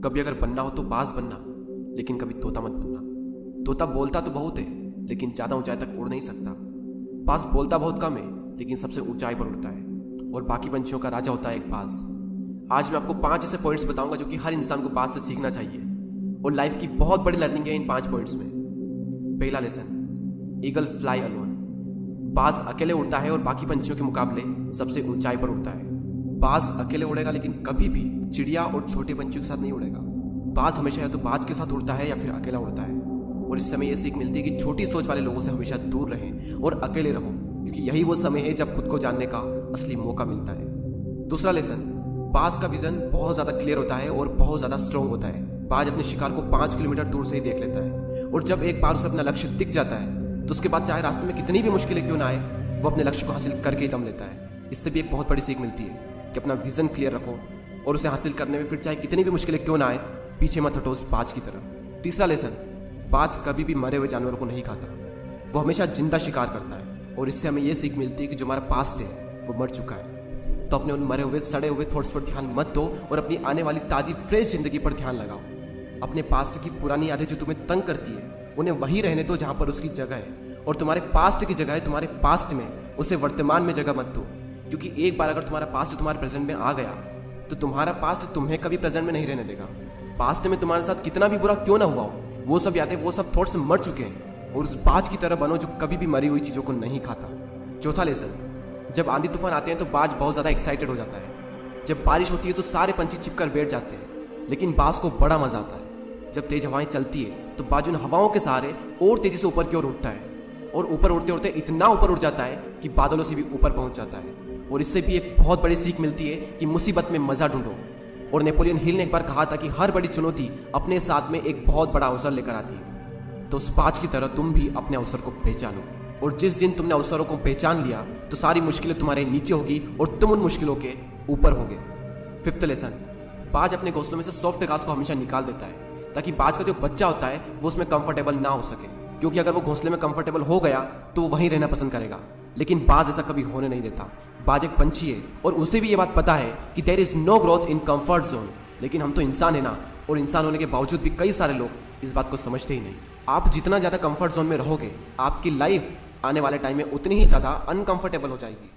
कभी अगर बनना हो तो बाज बनना, लेकिन कभी तोता मत बनना। तोता बोलता तो बहुत है, लेकिन ज़्यादा ऊंचाई तक उड़ नहीं सकता। बाज बोलता बहुत कम है, लेकिन सबसे ऊंचाई पर उड़ता है और बाकी पंछियों का राजा होता है एक बाज। आज मैं आपको 5 ऐसे पॉइंट्स बताऊंगा जो कि हर इंसान को बाज से सीखना चाहिए और लाइफ की बहुत बड़ी लर्निंग है इन 5 पॉइंट्स में। पहला लेसन, ईगल फ्लाई अलोन। बाज अकेले उड़ता है और बाकी पंछियों के मुकाबले सबसे ऊंचाई पर उड़ता है। बाज अकेले उड़ेगा, लेकिन कभी भी चिड़िया और छोटे पंछियों के साथ नहीं उड़ेगा। बाज हमेशा या तो बाज के साथ उड़ता है या फिर अकेला उड़ता है। और इस समय यह सीख मिलती है कि छोटी सोच वाले लोगों से हमेशा दूर रहें और अकेले रहो, क्योंकि यही वो समय है जब खुद को जानने का असली मौका मिलता है। दूसरा लेसन, बाज का विजन बहुत ज्यादा क्लियर होता है और बहुत ज्यादा स्ट्रॉन्ग होता है। बाज अपने शिकार को 5 किलोमीटर दूर से ही देख लेता है और जब एक बार उसे अपना लक्ष्य दिख जाता है तो उसके बाद चाहे रास्ते में कितनी भी मुश्किलें क्यों ना आए, वो अपने लक्ष्य को हासिल करके ही दम लेता है। इससे भी एक बहुत बड़ी सीख मिलती है कि अपना विजन क्लियर रखो और उसे हासिल करने में फिर चाहे कितनी भी मुश्किलें क्यों ना आए, पीछे मत हटो उस बाज की तरफ। तीसरा लेसन, बाज कभी भी मरे हुए जानवरों को नहीं खाता, वो हमेशा जिंदा शिकार करता है। और इससे हमें यह सीख मिलती है कि जो हमारा पास्ट है वो मर चुका है, तो अपने उन मरे हुए सड़े हुए थॉट्स पर ध्यान मत दो और अपनी आने वाली ताजी फ्रेश जिंदगी पर ध्यान लगाओ। अपने पास्ट की पुरानी यादें जो तुम्हें तंग करती है उन्हें वहीं रहने दो जहां पर उसकी जगह है, और तुम्हारे पास्ट की जगह है तुम्हारे पास्ट में, उसे वर्तमान में जगह मत दो। क्योंकि एक बार अगर तुम्हारा पास्ट तुम्हारे प्रेजेंट में आ गया तो तुम्हारा पास्ट तुम्हें कभी प्रेजेंट में नहीं रहने देगा। पास्ट में तुम्हारे साथ कितना भी बुरा क्यों ना हुआ हो, वो सब यादें, वो सब थॉट्स मर चुके हैं, और उस बाज की तरह बनो जो कभी भी मरी हुई चीजों को नहीं खाता। चौथा लेसन, जब आंधी तूफान आते हैं तो बाज बहुत ज्यादा एक्साइटेड हो जाता है। जब बारिश होती है तो सारे पंछी छिपकर बैठ जाते हैं, लेकिन बाज को बड़ा मजा आता है। जब तेज हवाएं चलती है तो बाज उन हवाओं के सहारे और तेजी से ऊपर की ओर उठता है, और ऊपर उड़ते उड़ते इतना ऊपर उड़ जाता है कि बादलों से भी ऊपर पहुंच जाता है। और इससे भी एक बहुत बड़ी सीख मिलती है कि मुसीबत में मजा ढूंढो। और नेपोलियन हिल ने एक बार कहा था कि हर बड़ी चुनौती अपने साथ में एक बहुत बड़ा अवसर लेकर आती है। तो उस बाज की तरह तुम भी अपने अवसर को पहचानो, और जिस दिन तुमने अवसरों को पहचान लिया तो सारी मुश्किलें तुम्हारे नीचे होगी और तुम उन मुश्किलों के ऊपर होगे। फिफ्थ लेसन, बाज अपने घोंसलों में से सॉफ्ट घास को हमेशा निकाल देता है ताकि बाज का जो बच्चा होता है वो उसमें कंफर्टेबल ना हो सके, क्योंकि अगर वो घोंसले में कंफर्टेबल हो गया तो वो वहीं रहना पसंद करेगा। लेकिन बाज ऐसा कभी होने नहीं देता। बाज एक पंछी है और उसे भी ये बात पता है कि there is no growth in comfort zone. लेकिन हम तो इंसान है ना, और इंसान होने के बावजूद भी कई सारे लोग इस बात को समझते ही नहीं। आप जितना ज्यादा कंफर्ट जोन में रहोगे, आपकी लाइफ आने वाले टाइम में उतनी ही ज्यादा अनकंफर्टेबल हो जाएगी।